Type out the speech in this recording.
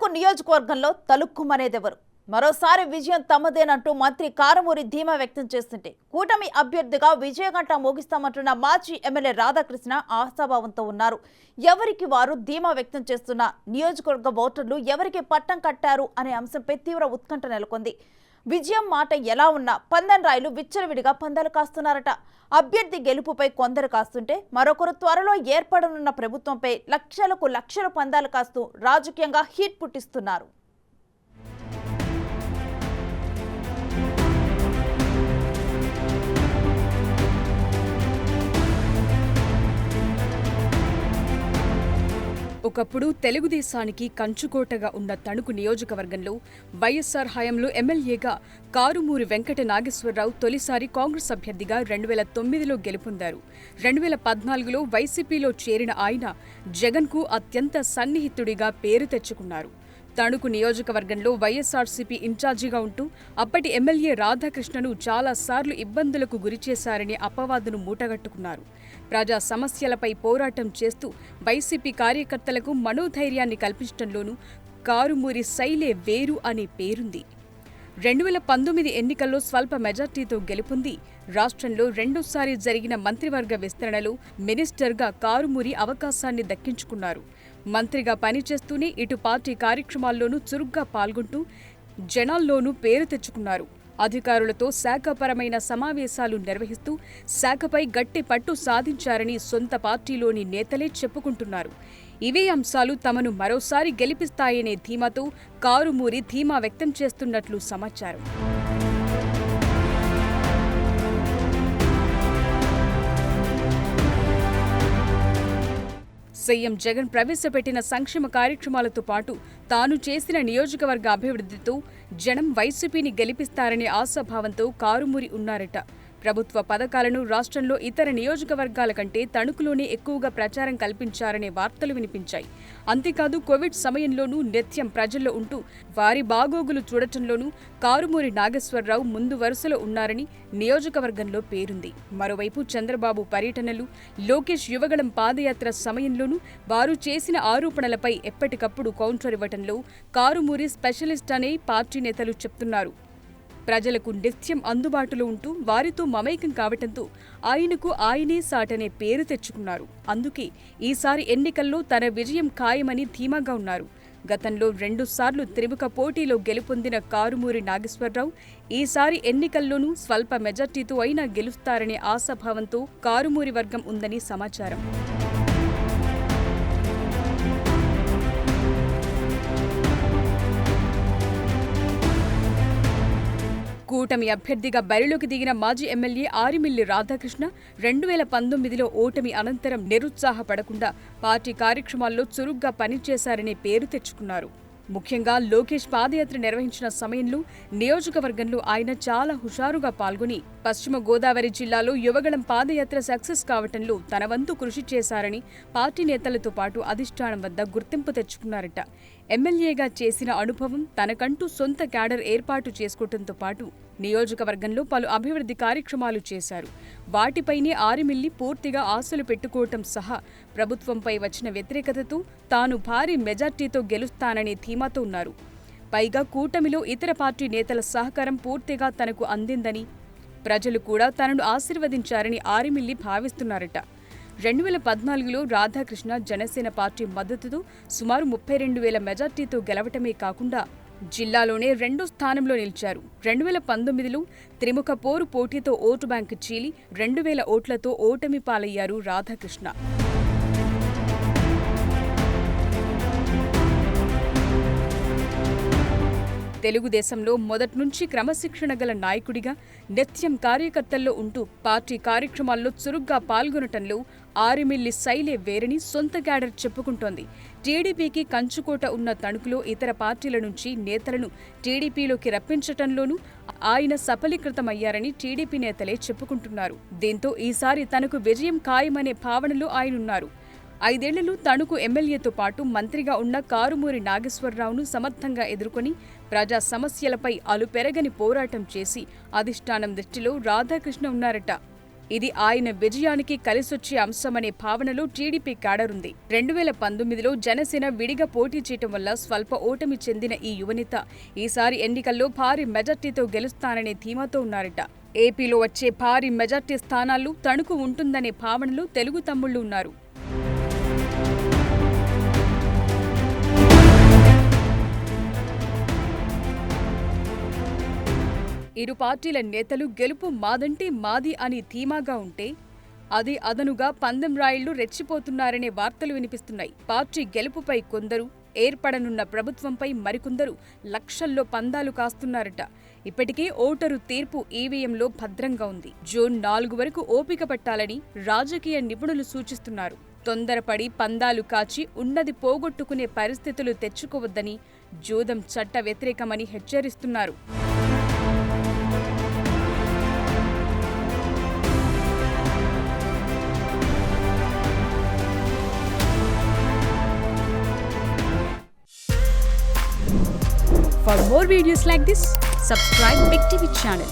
తణుకు నియోజకవర్గంలో తలుక్కుమనేదెవరు? మరోసారి విజయం తమదేనంటూ మంత్రి కారుమూరి ధీమా వ్యక్తం చేస్తుంటే కూటమి అభ్యర్థిగా విజయగంట మోగిస్తామంటున్న మాజీ ఎమ్మెల్యే రాధాకృష్ణ ఆశాభావంతో ఉన్నారు. ఎవరికి వారు ధీమా వ్యక్తం చేస్తున్న నియోజకవర్గ ఓటర్లు ఎవరికి పట్టం కట్టారు అనే అంశంపై తీవ్ర ఉత్కంఠ నెలకొంది. విజయం మాట ఎలా ఉన్నా పందెం రాయులు విచ్చలవిడిగా పందాలు కాస్తున్నారట. అభ్యర్థి గెలుపుపై కొందరు కాస్తుంటే మరొకరు త్వరలో ఏర్పడనున్న ప్రభుత్వంపై లక్షలకు లక్షల పందాలు కాస్తూ రాజకీయంగా హీట్ పుట్టిస్తున్నారు. ఒకప్పుడు తెలుగుదేశానికి కంచుకోటగా ఉన్న తణుకు నియోజకవర్గంలో వైఎస్సార్ హయాంలో ఎమ్మెల్యేగా కారుమూరి వెంకట నాగేశ్వరరావు తొలిసారి కాంగ్రెస్ అభ్యర్థిగా 2009లో గెలుపొందారు. 2014లో వైసీపీలో చేరిన ఆయన జగన్కు అత్యంత సన్నిహితుడిగా పేరు తెచ్చుకున్నారు. తణుకు నియోజకవర్గంలో వైఎస్సార్సీపీ ఇన్ఛార్జిగా ఉంటూ అప్పటి ఎమ్మెల్యే రాధాకృష్ణను చాలాసార్లు ఇబ్బందులకు గురిచేశారని అపవాదును మూటగట్టుకున్నారు. ప్రజా సమస్యలపై పోరాటం చేస్తూ వైసీపీ కార్యకర్తలకు మనోధైర్యాన్ని కల్పించడంలోనూ కారుమూరి శైలే వేరు అనే పేరుంది. 2019 ఎన్నికల్లో స్వల్ప మెజార్టీతో గెలుపొంది రాష్ట్రంలో రెండోసారి జరిగిన మంత్రివర్గ విస్తరణలో మినిస్టర్గా కారుమూరి అవకాశాన్ని దక్కించుకున్నారు. మంత్రిగా పనిచేస్తూనే ఇటు పార్టీ కార్యక్రమాల్లోనూ చురుగ్గా పాల్గొంటూ జనాల్లోనూ పేరు తెచ్చుకున్నారు. అధికారులతో శాఖపరమైన సమావేశాలు నిర్వహిస్తూ శాఖపై గట్టి పట్టు సాధించారని సొంత పార్టీలోని నేతలే చెప్పుకుంటున్నారు. ఇవే అంశాలు తమను మరోసారి గెలిపిస్తాయనే ధీమాతో కారుమూరి ధీమా వ్యక్తం చేస్తున్నట్లు సమాచారం. సీఎం జగన్ ప్రవేశపెట్టిన సంక్షేమ కార్యక్రమాలతో పాటు తాను చేసిన నియోజకవర్గ అభివృద్ధితో జనం వైసీపీని గెలిపిస్తారనే ఆశాభావంతో కారుమూరి ఉన్నారట. ప్రభుత్వ పథకాలను రాష్ట్రంలో ఇతర నియోజకవర్గాల కంటే తణుకులోనే ఎక్కువగా ప్రచారం కల్పించారనే వార్తలు వినిపించాయి. అంతేకాదు కోవిడ్ సమయంలోనూ నిత్యం ప్రజల్లో ఉంటూ వారి బాగోగులు చూడటంలోనూ కారుమూరి నాగేశ్వరరావు ముందు వరుసలో ఉన్నారని నియోజకవర్గంలో పేరుంది. మరోవైపు చంద్రబాబు పర్యటనలు, లోకేష్ యువగళం పాదయాత్ర సమయంలోనూ వారు చేసిన ఆరోపణలపై ఎప్పటికప్పుడు కౌంటర్ ఇవ్వటంలో కారుమూరి స్పెషలిస్ట్ అనే పార్టీ నేతలు చెప్తున్నారు. ప్రజలకు నిత్యం అందుబాటులో ఉంటూ వారితో మమైకం కావటంతో ఆయనకు ఆయనే సాటనే పేరు తెచ్చుకున్నారు. అందుకే ఈసారి ఎన్నికల్లో తన విజయం ఖాయమని ధీమాగా ఉన్నారు. గతంలో 2 సార్లు త్రిముఖ పోటీలో గెలుపొందిన కారుమూరి నాగేశ్వరరావు ఈసారి ఎన్నికల్లోనూ స్వల్ప మెజార్టీతో అయినా గెలుస్తారనే ఆశాభావంతో కారుమూరి వర్గం ఉందని సమాచారం. కూటమి అభ్యర్థిగా బరిలోకి దిగిన మాజీ ఎమ్మెల్యే ఆరిమిల్లి రాధాకృష్ణ 2019లో ఓటమి అనంతరం నిరుత్సాహపడకుండా పార్టీ కార్యక్రమాల్లో చురుగ్గా పనిచేశారనే పేరు తెచ్చుకున్నారు. ముఖ్యంగా లోకేష్ పాదయాత్ర నిర్వహించిన సమయంలో నియోజకవర్గంలో ఆయన చాలా హుషారుగా పాల్గొని పశ్చిమ గోదావరి జిల్లాలో యువగళం పాదయాత్ర సక్సెస్ కావటంలో తన వంతు కృషి చేశారని పార్టీ నేతలతో పాటు అధిష్టానం వద్ద గుర్తింపు తెచ్చుకున్నారట. ఎమ్మెల్యేగా చేసిన అనుభవం, తనకంటూ సొంత క్యాడర్ ఏర్పాటు చేసుకోవడంతో పాటు నియోజకవర్గంలో పలు అభివృద్ధి కార్యక్రమాలు చేశారు. వాటిపైనే ఆరిమిల్లి పూర్తిగా ఆశలు పెట్టుకోవటం సహా ప్రభుత్వంపై వచ్చిన వ్యతిరేకతతో తాను భారీ మెజార్టీతో గెలుస్తాననే ధీమాతో ఉన్నారు. పైగా కూటమిలో ఇతర పార్టీ నేతల సహకారం పూర్తిగా తనకు అందిందని, ప్రజలు కూడా తనను ఆశీర్వదించారని ఆరిమిల్లి భావిస్తున్నారట. 2014లో రాధాకృష్ణ జనసేన పార్టీ మద్దతుతో సుమారు 32,000 మెజార్టీతో గెలవటమే కాకుండా జిల్లాలోనే 2వ స్థానంలో నిలిచారు. 2019లో త్రిముఖ పోరు పోటీతో ఓటు బ్యాంకు చీలి 2,000 ఓట్లతో ఓటమి పాలయ్యారు రాధాకృష్ణ. తెలుగుదేశంలో మొదట్నుంచి క్రమశిక్షణ గల నాయకుడిగా నిత్యం కార్యకర్తల్లో ఉంటూ పార్టీ కార్యక్రమాల్లో చురుగ్గా పాల్గొనటంలో ఆరిమిల్లి శైలే వేరని సొంత క్యాడర్ చెప్పుకుంటోంది. టీడీపీకి కంచుకోట ఉన్న తణుకులో ఇతర పార్టీల నుంచి నేతలను టీడీపీలోకి రప్పించటంలోనూ ఆయన సఫలీకృతమయ్యారని టీడీపీ నేతలే చెప్పుకుంటున్నారు. దీంతో ఈసారి తనకు విజయం ఖాయమనే భావనలో ఆయనున్నారు. 5 ఏళ్లలో తణుకు ఎమ్మెల్యేతో పాటు మంత్రిగా ఉన్న కారుమూరి నాగేశ్వరరావును సమర్థంగా ఎదుర్కొని ప్రజా సమస్యలపై అలుపెరగని పోరాటం చేసి అధిష్టానం దృష్టిలో రాధాకృష్ణ ఉన్నారట. ఇది ఆయన విజయానికి కలిసొచ్చే అంశమనే భావనలో టీడీపీ కాడరుంది. 2019లో జనసేన విడిగా పోటీ చేయటం వల్ల స్వల్ప ఓటమి చెందిన ఈ యువనేత ఈసారి ఎన్నికల్లో భారీ మెజార్టీతో గెలుస్తాననే ధీమాతో ఉన్నారట. ఏపీలో వచ్చే భారీ మెజార్టీ స్థానాల్లో తణుకు ఉంటుందనే భావనలో తెలుగు తమ్ముళ్లు ఉన్నారు. ఇరు పార్టీల నేతలు గెలుపు మాదంటే మాది అని ధీమాగా ఉంటే అది అదనుగా పందెం రాయుళ్లు రెచ్చిపోతున్నారనే వార్తలు వినిపిస్తున్నాయి. పార్టీ గెలుపుపై కొందరు, ఏర్పడనున్న ప్రభుత్వంపై మరికొందరు లక్షల్లో పందాలు కాస్తున్నారట. ఇప్పటికే ఓటరు తీర్పు ఈవీఎంలో భద్రంగా ఉంది. జూన్ 4 వరకు ఓపిక పట్టాలని రాజకీయ నిపుణులు సూచిస్తున్నారు. తొందరపడి పందాలు కాచి ఉన్నది పోగొట్టుకునే పరిస్థితులు తెచ్చుకోవద్దని, జూదం చట్ట వ్యతిరేకమని హెచ్చరిస్తున్నారు. For more videos like this, subscribe Big TV channel.